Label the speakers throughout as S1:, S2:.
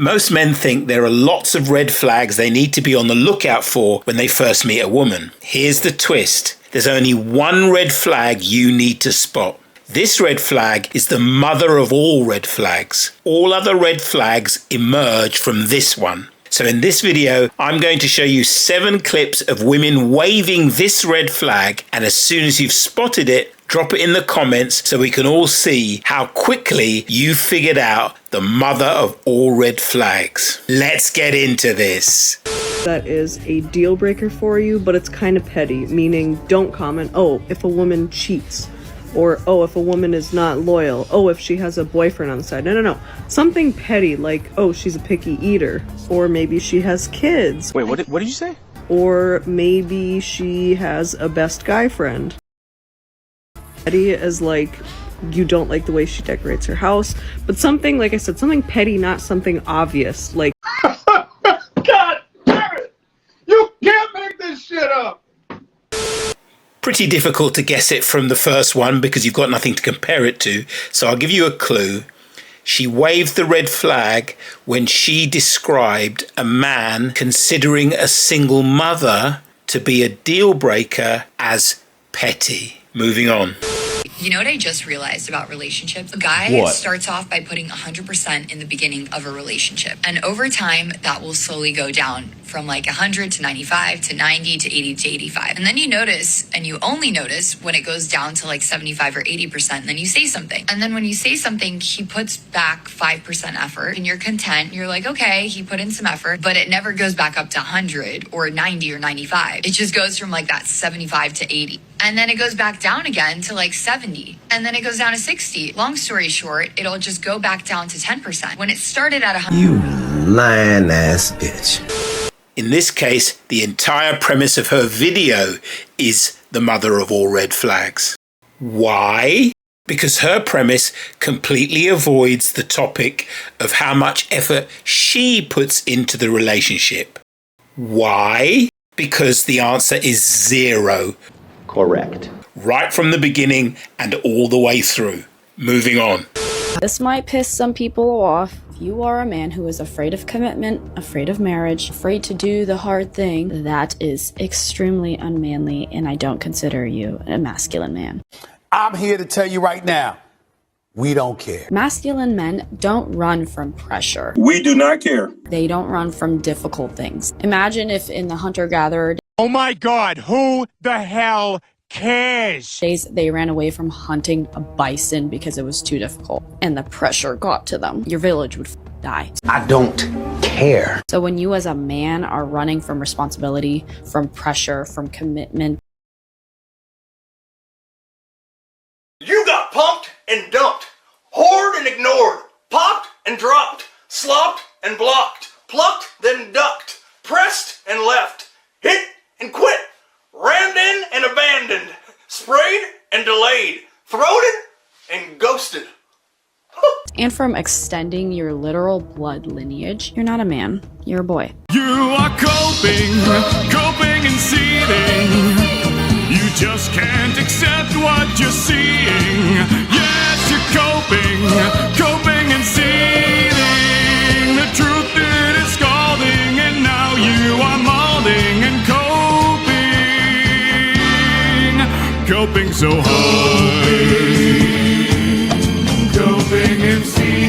S1: Most men think there are lots of red flags they need to be on the lookout for when they first meet a woman. Here's the twist. There's only one red flag you need to spot. This red flag is the mother of all red flags. All other red flags emerge from this one. So in this video, I'm going to show you 7 clips of women waving this red flag, and as soon as you've spotted it, drop it in the comments so we can all see how quickly you figured out the mother of all red flags. Let's get into this.
S2: That is a deal breaker for you, but it's kind of petty, meaning don't comment, oh, if a woman cheats. Or, oh, if a woman is not loyal. Oh, if she has a boyfriend on the side. No. Something petty like, oh, she's a picky eater. Or maybe she has kids.
S3: Wait, what did you say?
S2: Or maybe she has a best guy friend. Petty as like, you don't like the way she decorates her house. But something, like I said, something petty, not something obvious. Like,
S4: God damn it! You can't make this shit up!
S1: Pretty difficult to guess it from the first one because you've got nothing to compare it to. So I'll give you a clue. She waved the red flag when she described a man considering a single mother to be a deal breaker as petty. Moving on.
S5: You know what I just realized about relationships? A guy starts off by putting 100% in the beginning of a relationship. And over time, that will slowly go down from like 100 to 95 to 90 to 80 to 85. And then you notice, and you only notice when it goes down to like 75 or 80%, and then you say something. And then when you say something, he puts back 5% effort and you're content. You're like, okay, he put in some effort, but it never goes back up to 100 or 90 or 95. It just goes from like that 75 to 80. And then it goes back down again to like 70. And then it goes down to 60. Long story short, it'll just go back down to 10%. When it started at 100.
S6: You lying ass bitch.
S1: In this case, the entire premise of her video is the mother of all red flags. Why? Because her premise completely avoids the topic of how much effort she puts into the relationship. Why? Because the answer is 0.
S6: Correct.
S1: Right from the beginning and all the way through. Moving on.
S7: This might piss some people off. If you are a man who is afraid of commitment, afraid of marriage, afraid to do the hard thing, that is extremely unmanly, and I don't consider you a masculine man.
S8: I'm here to tell you right now, we don't care.
S7: Masculine men don't run from pressure.
S4: We do not care.
S7: They don't run from difficult things. Imagine if in the hunter-gatherer
S3: Oh my God, who the hell cares?
S7: days they ran away from hunting a bison because it was too difficult and the pressure got to them. Your village would die.
S6: I don't care.
S7: So when you as a man are running from responsibility, from pressure, from commitment,
S9: you got pumped and dumped, whored and ignored, popped and dropped, slopped and blocked, plucked then ducked, pressed and left, hit and quit, rammed in and abandoned, sprayed and delayed, throated and ghosted.
S7: and from extending your literal blood lineage, you're not a man, you're a boy.
S10: You are coping and seething. You just can't accept what you're seeing. Yes, you're coping and seething. The truth it is scalding, and now you are molding and coping so hard. Coping and seething.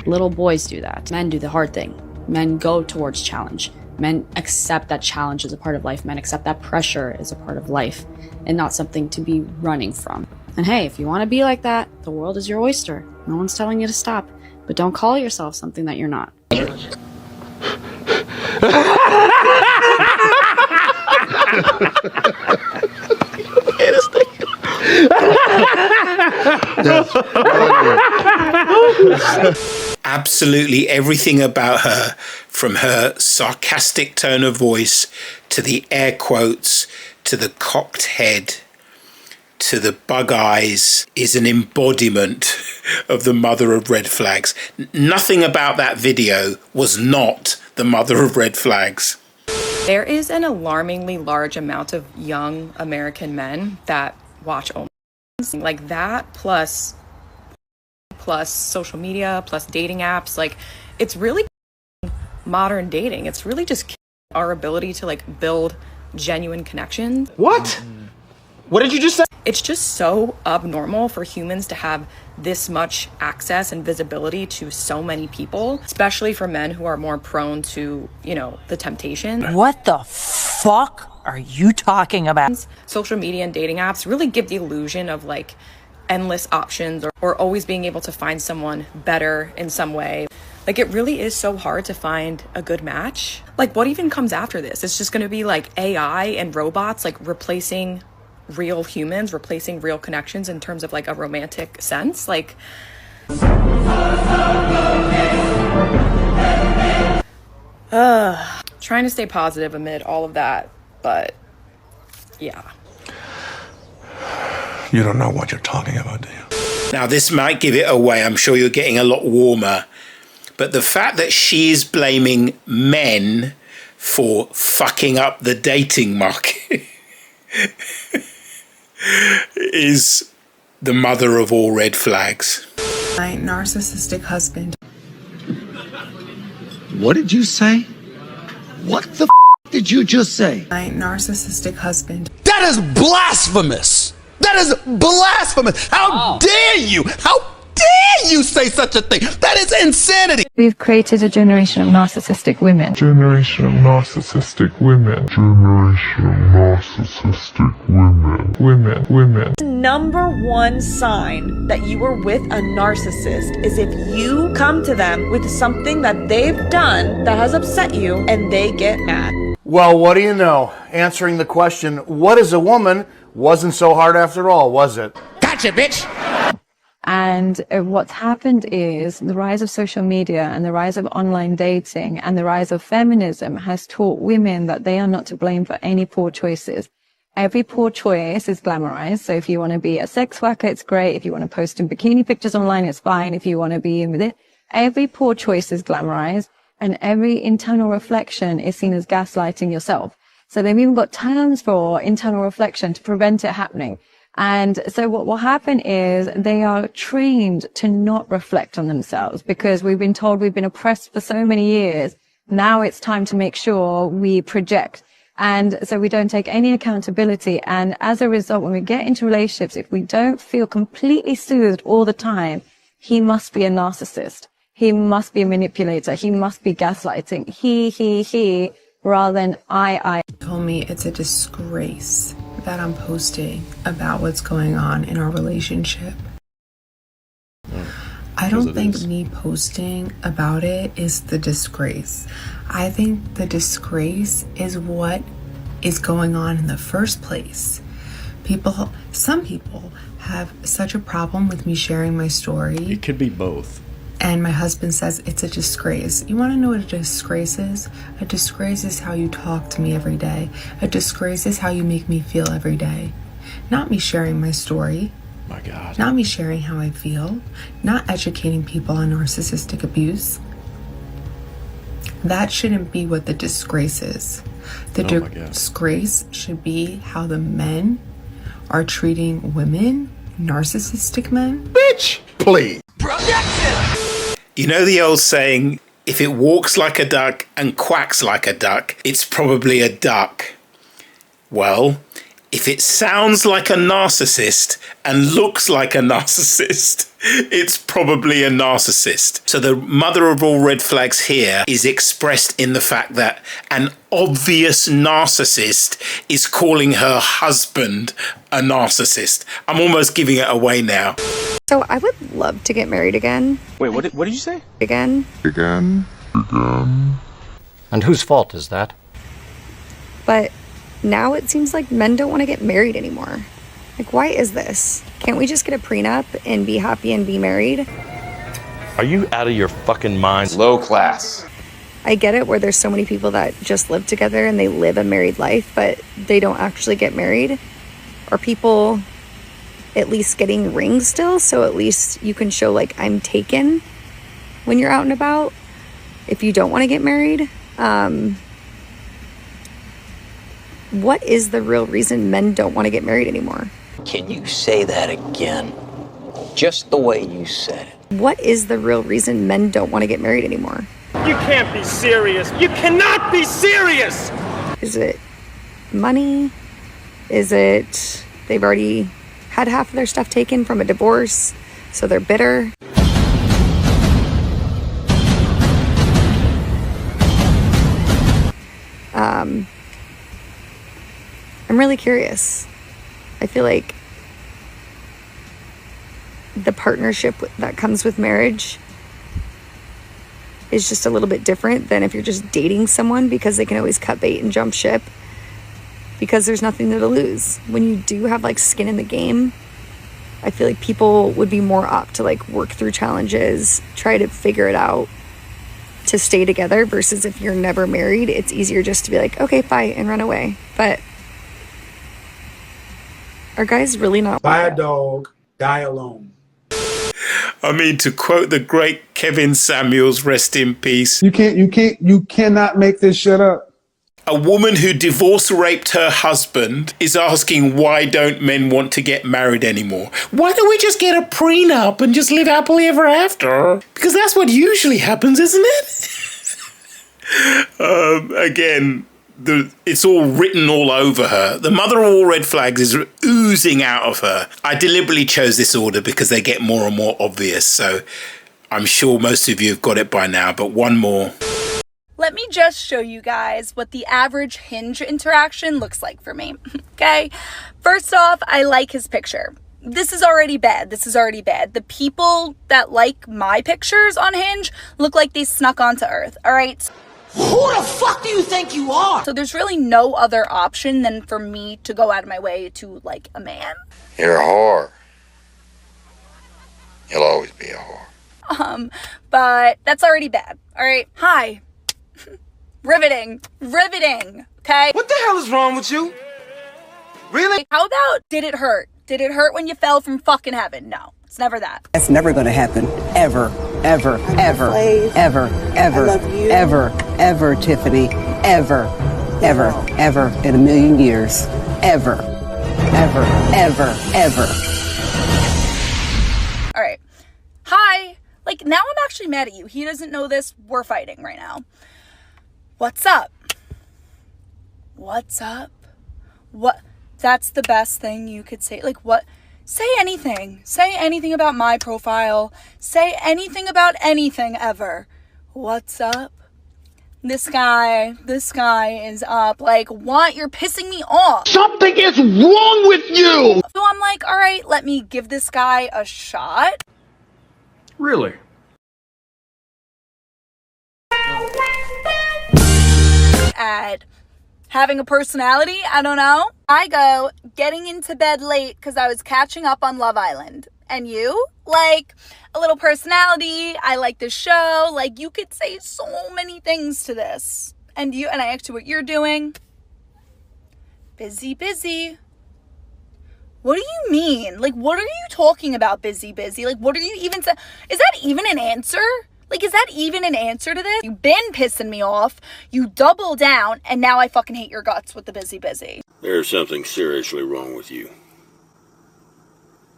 S7: Little boys do that. Men do the hard thing. Men go towards challenge. Men accept that challenge is a part of life. Men accept that pressure is a part of life and not something to be running from. And hey, if you want to be like that, the world is your oyster. No one's telling you to stop. But don't call yourself something that you're not.
S1: Absolutely everything about her, from her sarcastic tone of voice to the air quotes to the cocked head to the bug eyes, is an embodiment of the mother of red flags. Nothing about that video was not the mother of red flags.
S11: There is an alarmingly large amount of young American men that watch OnlyFans. Like that plus plus social media, plus dating apps. Like, it's really modern dating. It's really just our ability to like build genuine connections.
S12: What? What did you just say?
S11: It's just so abnormal for humans to have this much access and visibility to so many people, especially for men who are more prone to, you know, the temptation.
S13: What the fuck are you talking about?
S11: Social media and dating apps really give the illusion of like endless options or always being able to find someone better in some way. Like, it really is so hard to find a good match. Like, what even comes after this? It's just going to be like AI and robots like replacing real humans, replacing real connections in terms of like a romantic sense. Like, trying to stay positive amid all of that, but yeah.
S10: You don't know what you're talking about, do you?
S1: Now, this might give it away. I'm sure you're getting a lot warmer. But the fact that she is blaming men for fucking up the dating market is the mother of all red flags.
S14: My narcissistic husband.
S6: What did you say? What the did you just say?
S14: My narcissistic husband.
S8: That is blasphemous! That is blasphemous! How dare you? How dare you say such a thing? That is insanity!
S15: We've created a generation of narcissistic women.
S10: Generation of narcissistic women. Generation of narcissistic women. Women.
S16: Number one sign that you are with a narcissist is if you come to them with something that they've done that has upset you and they get mad.
S12: Well, what do you know? Answering the question, what is a woman, wasn't so hard after all, was it?
S8: Gotcha, bitch!
S15: And what's happened is the rise of social media and the rise of online dating and the rise of feminism has taught women that they are not to blame for any poor choices. Every poor choice is glamorized. So if you want to be a sex worker, it's great. If you want to post in bikini pictures online, it's fine. If you want to be in with it, every poor choice is glamorized. And every internal reflection is seen as gaslighting yourself. So they've even got terms for internal reflection to prevent it happening. And so what will happen is they are trained to not reflect on themselves because we've been told we've been oppressed for so many years. Now it's time to make sure we project. And so we don't take any accountability. And as a result, when we get into relationships, if we don't feel completely soothed all the time, he must be a narcissist. He must be a manipulator. He must be gaslighting. He, rather than I.
S14: Told me it's a disgrace that I'm posting about what's going on in our relationship. I don't think me posting about it is the disgrace. I think the disgrace is what is going on in the first place. Some people have such a problem with me sharing my story.
S17: It could be both.
S14: And my husband says it's a disgrace. You want to know what a disgrace is? A disgrace is how you talk to me every day. A disgrace is how you make me feel every day. Not me sharing my story.
S17: My God.
S14: Not me sharing how I feel. Not educating people on narcissistic abuse. That shouldn't be what the disgrace is. The disgrace should be how the men are treating women, narcissistic men.
S12: Bitch, please.
S1: You know the old saying, if it walks like a duck and quacks like a duck, it's probably a duck. Well, if it sounds like a narcissist and looks like a narcissist, it's probably a narcissist. So the mother of all red flags here is expressed in the fact that an obvious narcissist is calling her husband a narcissist. I'm almost giving it away now.
S18: So I would love to get married again.
S12: Wait, what did you say?
S18: Again.
S17: And whose fault is that?
S18: But now it seems like men don't want to get married anymore. Like, why is this? Can't we just get a prenup and be happy and be married?
S17: Are you out of your fucking mind?
S12: Low class.
S18: I get it where there's so many people that just live together and they live a married life, but they don't actually get married. Are people at least getting rings still? So at least you can show like I'm taken when you're out and about if you don't want to get married. What is the real reason men don't want to get married anymore?
S6: Can you say that again? Just the way you said it.
S18: What is the real reason men don't want to get married anymore?
S4: You can't be serious. You cannot be serious.
S18: Is it money? Is it they've already had half of their stuff taken from a divorce, so they're bitter? I'm really curious. I feel like the partnership that comes with marriage is just a little bit different than if you're just dating someone, because they can always cut bait and jump ship because there's nothing to lose. When you do have like skin in the game, I feel like people would be more apt to like work through challenges, try to figure it out to stay together, versus if you're never married, it's easier just to be like, okay, bye, and run away. But are guys really not?
S19: Buy a dog, die alone.
S1: I mean, to quote the great Kevin Samuels, rest in peace.
S19: You cannot make this shit up.
S1: A woman who divorce raped her husband is asking, why don't men want to get married anymore? Why don't we just get a prenup and just live happily ever after? Because that's what usually happens, isn't it? Again, it's all written all over her. The mother of all red flags is oozing out of her. I deliberately chose this order because they get more and more obvious. So I'm sure most of you have got it by now, but one more.
S20: Let me just show you guys what the average Hinge interaction looks like for me, okay? First off, I like his picture. This is already bad. The people that like my pictures on Hinge look like they snuck onto Earth, all right?
S13: Who the fuck do you think you are?
S20: So there's really no other option than for me to go out of my way to like a man.
S21: You're a whore. You'll always be a whore.
S20: But that's already bad, all right? Hi. Riveting, okay?
S4: What the hell is wrong with you? Really?
S20: How about, did it hurt? Did it hurt when you fell from fucking heaven? No, it's never that.
S22: That's never gonna happen. Ever, Tiffany. Ever in a million years. Ever.
S20: All right. Hi. Like, now I'm actually mad at you. He doesn't know this. We're fighting right now. What's up? What? That's the best thing you could say. Like, what? Say anything. Say anything about my profile. Say anything about anything ever. What's up? This guy is up. Like, what? You're pissing me off.
S6: Something is wrong with you!
S20: So I'm like, all right, let me give this guy a shot.
S4: Really?
S20: At having a personality, I don't know. I go getting into bed late because I was catching up on Love Island. And you? Like, a little personality, I like the show. Like, you could say so many things to this. And I asked you what you're doing. Busy. What do you mean? Like, what are you talking about, busy? Like, what are you even saying? Is that even an answer? Like, is that even an answer to this? You've been pissing me off. You double down, and now I fucking hate your guts with the busy.
S21: There's something seriously wrong with you.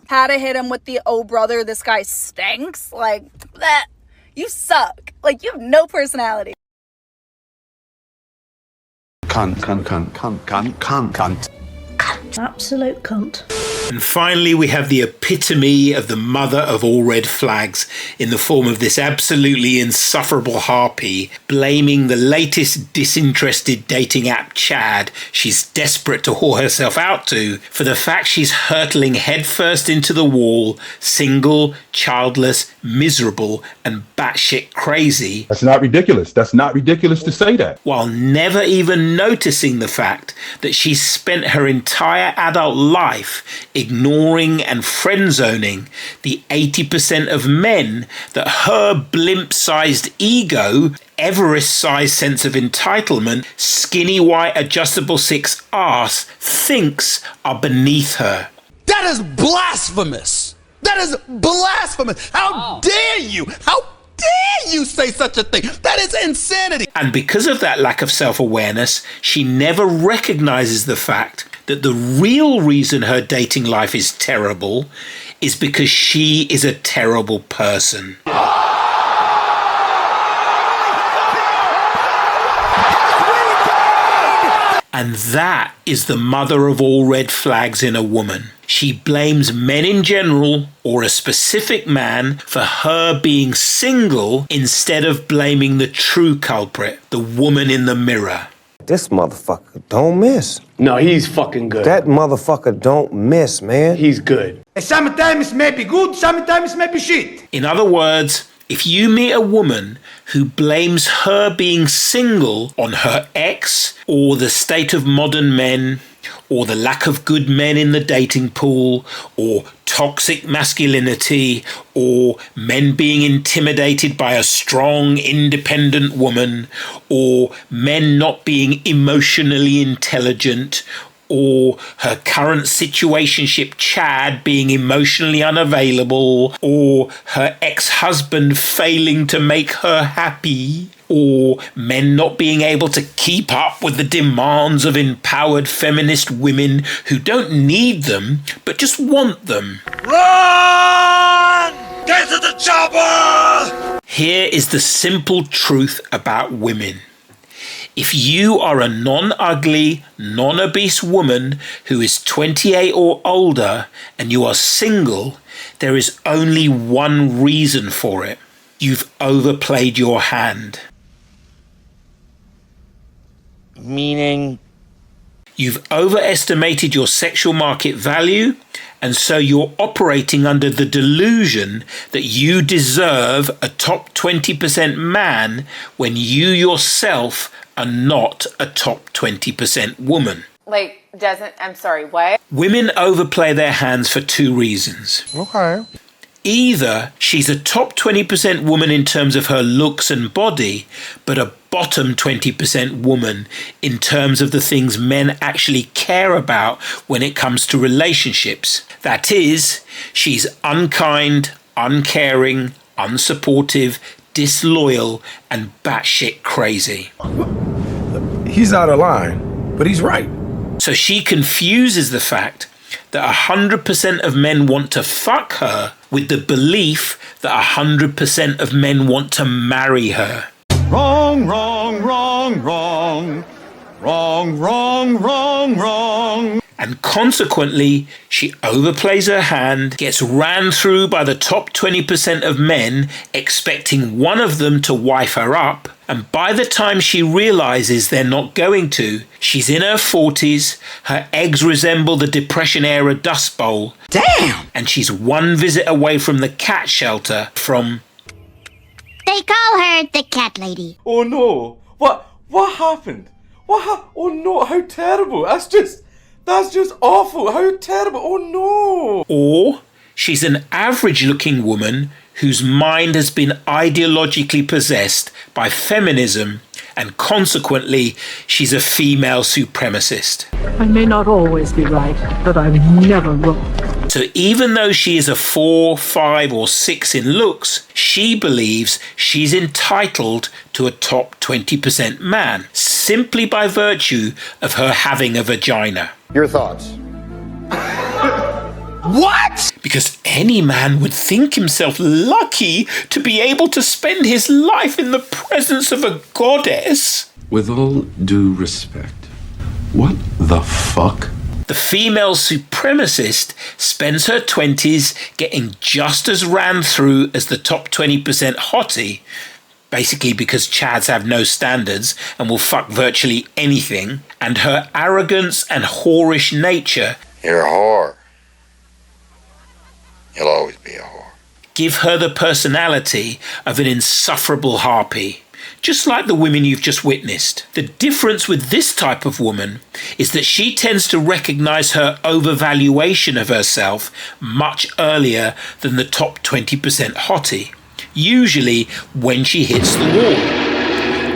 S20: Had to hit him with the, oh, brother, this guy stinks. Like, that. You suck. Like, you have no personality.
S8: Cunt.
S23: Absolute cunt.
S1: And finally, we have the epitome of the mother of all red flags in the form of this absolutely insufferable harpy blaming the latest disinterested dating app Chad she's desperate to whore herself out to for the fact she's hurtling headfirst into the wall, single, childless, miserable, and batshit crazy.
S24: That's not ridiculous. That's not ridiculous to say that.
S1: While never even noticing the fact that she's spent her entire adult life ignoring and friend-zoning the 80% of men that her blimp-sized ego, Everest-sized sense of entitlement, skinny white adjustable 6 arse thinks are beneath her.
S8: That is blasphemous! How dare you? How dare you say such a thing? That is insanity!
S1: And because of that lack of self-awareness, she never recognizes the fact that the real reason her dating life is terrible is because she is a terrible person. And that is the mother of all red flags in a woman. She blames men in general or a specific man for her being single instead of blaming the true culprit, the woman in the mirror.
S2: This motherfucker don't miss.
S4: No, he's fucking good.
S2: That motherfucker don't miss, man.
S4: He's good.
S6: Sometimes may be good, sometimes may be shit.
S1: In other words, if you meet a woman who blames her being single on her ex or the state of modern men or the lack of good men in the dating pool or toxic masculinity or men being intimidated by a strong, independent woman or men not being emotionally intelligent or her current situationship Chad being emotionally unavailable, or her ex-husband failing to make her happy, or men not being able to keep up with the demands of empowered feminist women who don't need them, but just want them.
S6: Run! Get to the chopper!
S1: Here is the simple truth about women. If you are a non-ugly, non-obese woman who is 28 or older and you are single, there is only one reason for it. You've overplayed your hand.
S17: Meaning?
S1: You've overestimated your sexual market value, and so you're operating under the delusion that you deserve a top 20% man when you yourself are not a top 20% woman.
S3: I'm sorry, what?
S1: Women overplay their hands for two reasons.
S12: Okay.
S1: Either she's a top 20% woman in terms of her looks and body, but a bottom 20% woman in terms of the things men actually care about when it comes to relationships. That is, she's unkind, uncaring, unsupportive, disloyal, and batshit crazy.
S5: He's out of line, but he's right.
S1: So she confuses the fact that 100% of men want to fuck her with the belief that 100% of men want to marry her.
S10: Wrong, wrong, wrong, wrong. Wrong, wrong, wrong, wrong.
S1: And consequently, she overplays her hand, gets ran through by the top 20% of men, expecting one of them to wife her up. And by the time she realizes they're not going to, she's in her 40s, her eggs resemble the Depression-era Dust Bowl.
S6: Damn!
S1: And she's one visit away from the cat shelter from...
S9: They call her the cat lady.
S4: Oh no! What happened? Oh no! How terrible! That's just awful! How terrible! Oh no!
S1: Or she's an average-looking woman whose mind has been ideologically possessed by feminism, and consequently, she's a female supremacist.
S13: I may not always be right, but I'm never wrong.
S1: So even though she is a 4, 5, or 6 in looks, she believes she's entitled to a top 20% man, simply by virtue of her having a vagina.
S2: Your thoughts?
S1: What? Because any man would think himself lucky to be able to spend his life in the presence of a goddess.
S25: With all due respect, what the fuck?
S1: The female supremacist spends her 20s getting just as ran through as the top 20% hottie, basically because Chads have no standards and will fuck virtually anything, and her arrogance and whorish nature.
S21: You're a whore. You'll always be a whore.
S1: Give her the personality of an insufferable harpy, just like the women you've just witnessed. The difference with this type of woman is that she tends to recognize her overvaluation of herself much earlier than the top 20% hottie, usually when she hits the wall.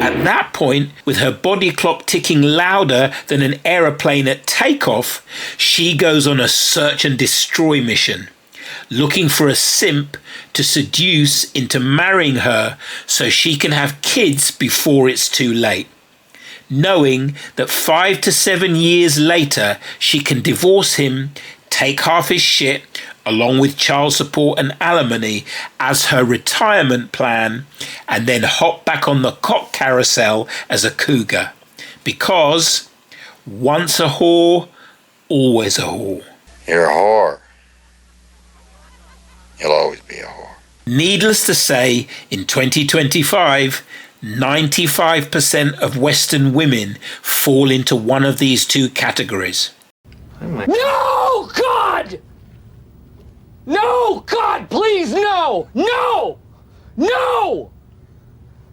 S1: At that point, with her body clock ticking louder than an aeroplane at takeoff, she goes on a search and destroy mission, looking for a simp to seduce into marrying her so she can have kids before it's too late, knowing that 5 to 7 years later she can divorce him, take half his shit, along with child support and alimony as her retirement plan, and then hop back on the cock carousel as a cougar. Because once a whore, always a whore.
S21: You're a whore. You'll always be a whore.
S1: Needless to say, in 2025, 95% of Western women fall into one of these two categories.
S7: No, God! No, God, please, no! No! No!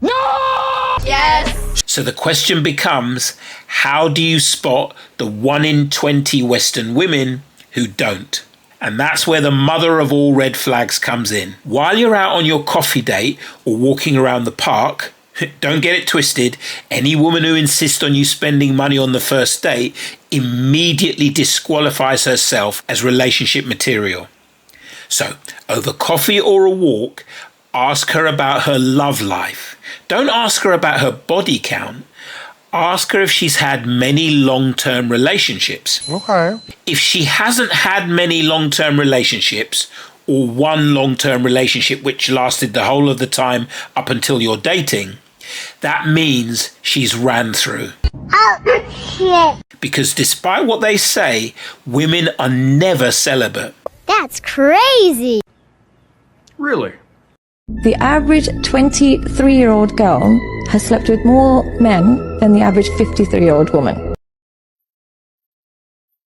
S7: No!
S20: Yes!
S1: So the question becomes, how do you spot the 1 in 20 Western women who don't? And that's where the mother of all red flags comes in. While you're out on your coffee date or walking around the park, don't get it twisted, any woman who insists on you spending money on the first date immediately disqualifies herself as relationship material. So, over coffee or a walk, ask her about her love life. Don't ask her about her body count. Ask her if she's had many long-term relationships.
S12: Okay.
S1: If she hasn't had many long-term relationships, or one long-term relationship which lasted the whole of the time up until you're dating, that means she's ran through.
S9: Oh, shit.
S1: Because despite what they say, women are never celibate.
S9: That's crazy.
S5: Really?
S18: The average 23-year-old girl has slept with more men than the average 53-year-old woman.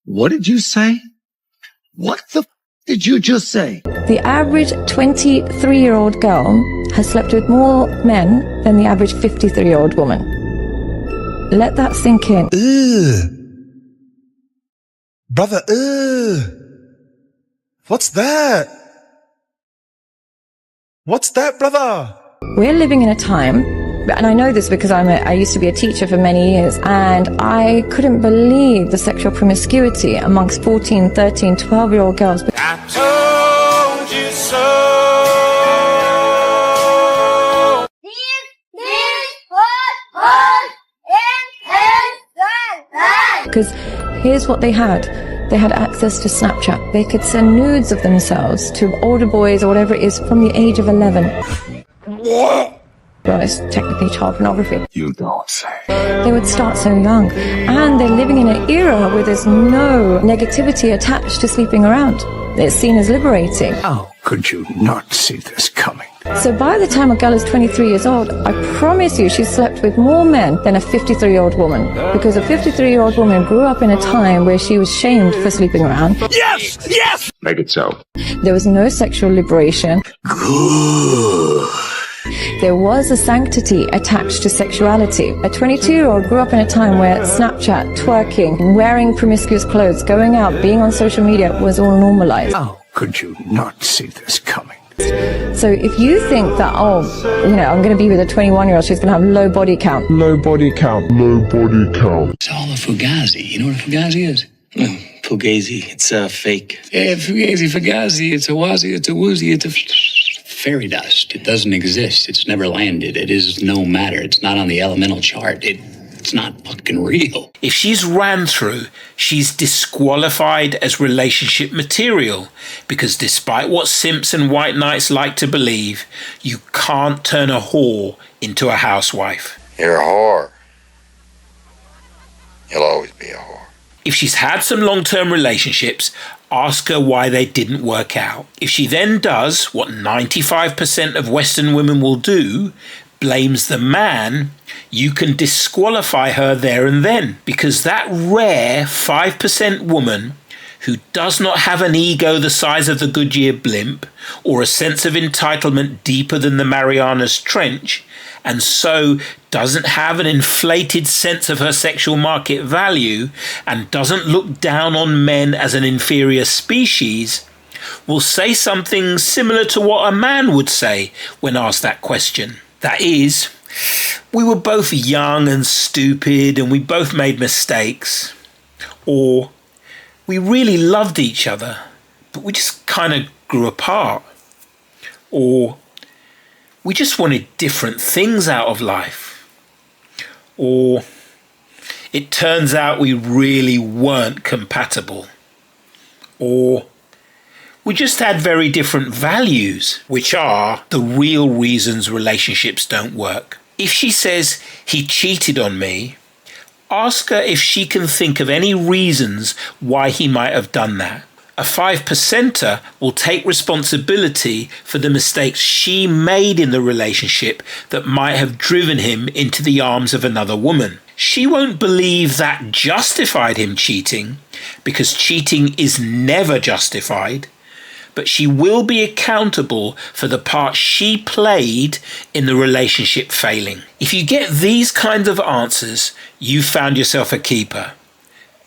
S6: What did you say? What the did you just say?
S18: The average 23-year-old girl has slept with more men than the average 53-year-old woman. Let that sink in.
S8: Brother, what's that? What's that, brother?
S18: We're living in a time, and I know this because I used to be a teacher for many years, and I couldn't believe the sexual promiscuity amongst 14, 13, 12-year-old girls.
S10: I told you so.
S18: Because here's what they had. They had access to Snapchat. They could send nudes of themselves to older boys or whatever it is from the age of 11. Well, it's technically child pornography.
S5: You don't say.
S18: They would start so young. And they're living in an era where there's no negativity attached to sleeping around. It's seen as liberating.
S5: How could you not see this coming?
S18: So by the time a girl is 23 years old, I promise you she's slept with more men than a 53-year-old woman. Because a 53-year-old woman grew up in a time where she was shamed for sleeping around.
S5: Yes! Yes! Make it so.
S18: There was no sexual liberation.
S5: Good.
S18: There was a sanctity attached to sexuality. A 22-year-old grew up in a time where Snapchat, twerking, wearing promiscuous clothes, going out, being on social media was all normalized.
S5: How could you not see this coming?
S18: So if you think that, I'm going to be with a 21-year-old, she's going to have low body count.
S5: Low body count. Low body count.
S11: It's all a fugazi. You know what a fugazi is? Fugazi. It's a fake. Yeah, fugazi. It's a wazi. It's a woozy. It's a fairy dust. It doesn't exist. It's never landed. It is no matter. It's not on the elemental chart. It's not fucking real.
S1: If she's ran through, she's disqualified as relationship material, because despite what simps and white knights like to believe, you can't turn a whore into a housewife.
S21: You're a whore. You'll always be a whore.
S1: If she's had some long-term relationships, ask her why they didn't work out. If she then does what 95% of Western women will do, blames the man, you can disqualify her there and then, because that rare 5% woman who does not have an ego the size of the Goodyear blimp or a sense of entitlement deeper than the Marianas Trench, and so doesn't have an inflated sense of her sexual market value and doesn't look down on men as an inferior species, will say something similar to what a man would say when asked that question. That is, we were both young and stupid and we both made mistakes. Or, we really loved each other, but we just kind of grew apart. Or, we just wanted different things out of life. Or, it turns out we really weren't compatible. Or, We just had very different values, which are the real reasons relationships don't work. If she says he cheated on me, ask her if she can think of any reasons why he might have done that. A 5%er will take responsibility for the mistakes she made in the relationship that might have driven him into the arms of another woman. She won't believe that justified him cheating, because cheating is never justified, but she will be accountable for the part she played in the relationship failing. If you get these kinds of answers, you've found yourself a keeper.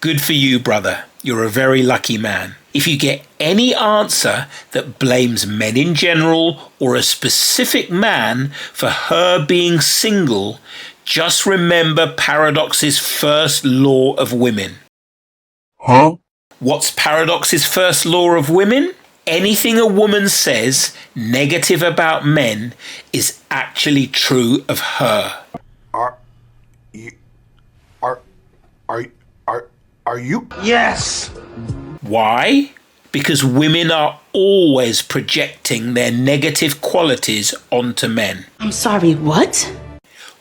S1: Good for you, brother. You're a very lucky man. If you get any answer that blames men in general or a specific man for her being single, just remember Paradox's first law of women.
S24: Huh?
S1: What's Paradox's first law of women? Anything a woman says negative about men is actually true of her.
S12: Are you?
S6: Yes!
S1: Why? Because women are always projecting their negative qualities onto men.
S13: I'm sorry, what?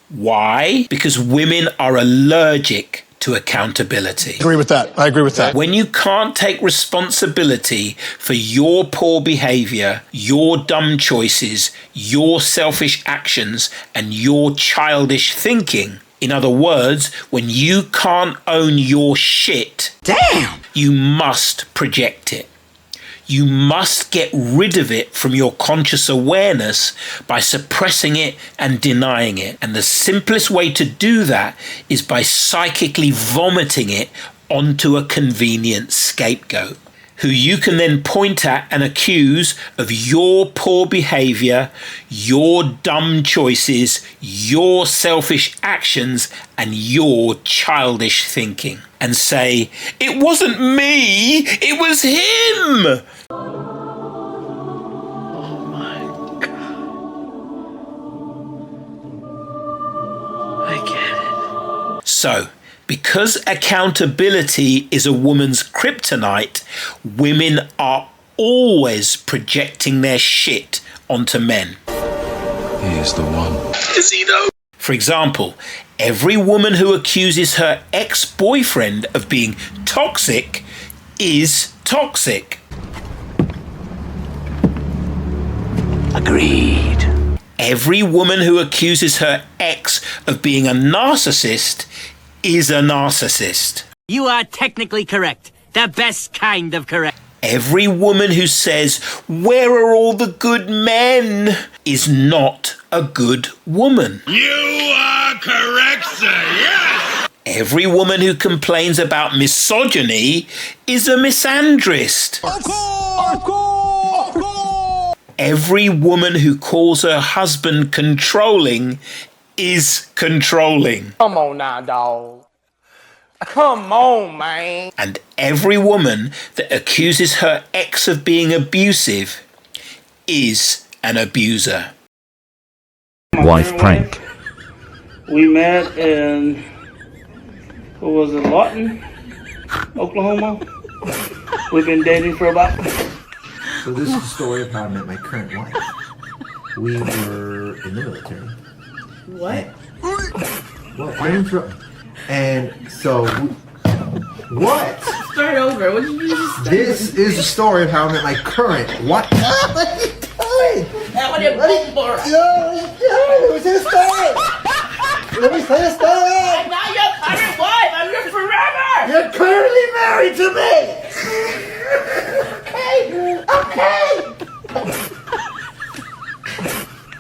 S1: Why? Because women are allergic to accountability.
S6: I agree with that.
S1: When you can't take responsibility for your poor behavior, your dumb choices, your selfish actions, and your childish thinking, in other words, when you can't own your shit,
S13: Damn!
S1: you must project it. You must get rid of it from your conscious awareness by suppressing it and denying it. And the simplest way to do that is by psychically vomiting it onto a convenient scapegoat, who you can then point at and accuse of your poor behavior, your dumb choices, your selfish actions, and your childish thinking. And say, it wasn't me, it was him!
S13: Oh my God. I get it.
S1: So, because accountability is a woman's kryptonite, women are always projecting their shit onto men.
S25: He is the one.
S1: Is he though? For example, every woman who accuses her ex-boyfriend of being toxic is toxic.
S13: Agreed.
S1: Every woman who accuses her ex of being a narcissist is a narcissist.
S14: You are technically correct. The best kind of correct.
S1: Every woman who says, "Where are all the good men?" is not a good woman.
S10: You are correct, sir. Yes!
S1: Every woman who complains about misogyny is a misandrist. Every woman who calls her husband controlling is controlling.
S7: Come on now, dog. Come on, man.
S1: And every woman that accuses her ex of being abusive is an abuser.
S15: Wife prank.
S16: We met in, what was it, Lawton, Oklahoma? We've been dating for about...
S19: So this is the story of how I met my current wife. We were in the military.
S13: What?
S19: Well, I interrupt. And so, what?
S13: Start over. What did you just start?
S19: This is the story of how I met my current wife. What are you doing?
S13: What are you going for?
S19: Let me say the story. Let me say the story.
S13: I'm not your current wife. I'm your forever.
S19: You're currently married to me. Okay.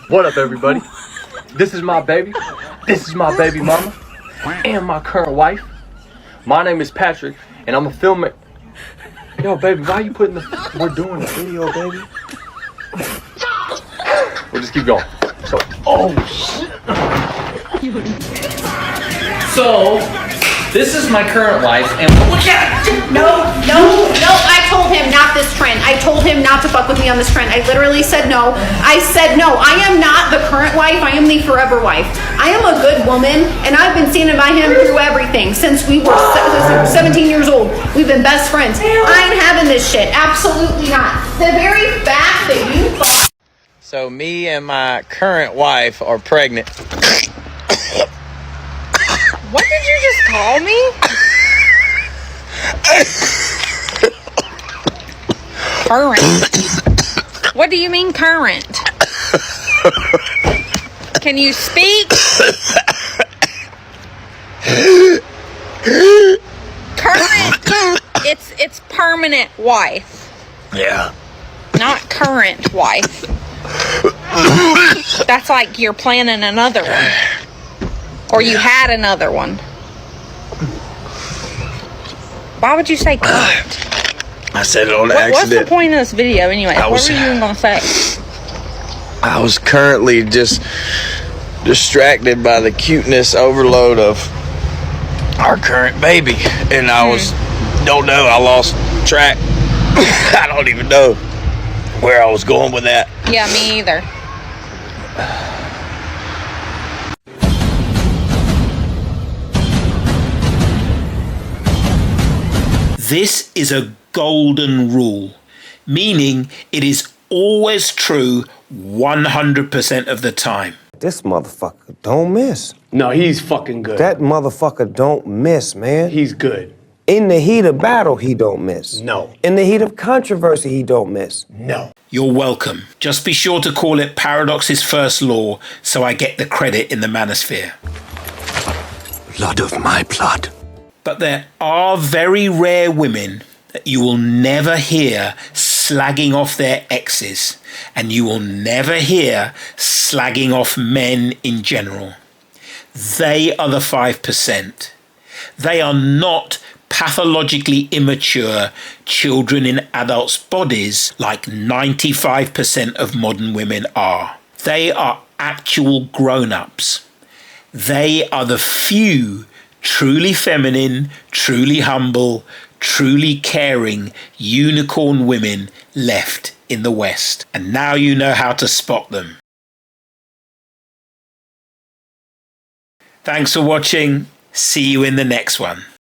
S7: What up, everybody? This is my baby. This is my baby mama. And my current wife. My name is Patrick, and I'm a filmmaker. Yo, baby, why you putting the... We're doing a video, baby. We'll just keep going. So, oh, shit.
S22: So, this is my current wife, and...
S3: No, I
S2: told him not this trend. I told him not to fuck with me on this trend. I literally said no. I said no. I am not the current wife. I am the forever wife. I am a good woman, and I've been standing by him through everything since we were 17 years old. We've been best friends. I ain't having this shit. Absolutely not. The very fact that you fuck.
S4: So me and my current wife are pregnant.
S20: What did you just call me? Current. What do you mean current? Can you speak? Current. It's permanent wife.
S4: Yeah.
S20: Not current wife. That's like you're planning another one. Or you had another one. Why would you say current?
S4: I said it on accident.
S20: What's the point of this video anyway? What were you even going to say?
S4: I was currently just distracted by the cuteness overload of our current baby. And I don't know, I lost track. I don't even know where I was going with that.
S20: Yeah, me either.
S1: This is a golden rule, meaning it is always true 100% of the time.
S17: This motherfucker don't miss.
S22: No, he's fucking good.
S17: That motherfucker don't miss, man.
S22: He's good.
S17: In the heat of battle, he don't miss.
S22: No.
S17: In the heat of controversy, he don't miss.
S22: No.
S1: You're welcome. Just be sure to call it Paradox's first law so I get the credit in the manosphere.
S17: Blood of my blood.
S1: But there are very rare women that you will never hear slagging off their exes, and you will never hear slagging off men in general. They are the 5%. They are not pathologically immature children in adults' bodies like 95% of modern women are. They are actual grown-ups. They are the few truly feminine, truly humble, truly caring unicorn women left in the West. And now you know how to spot them. Thanks for watching. See you in the next one.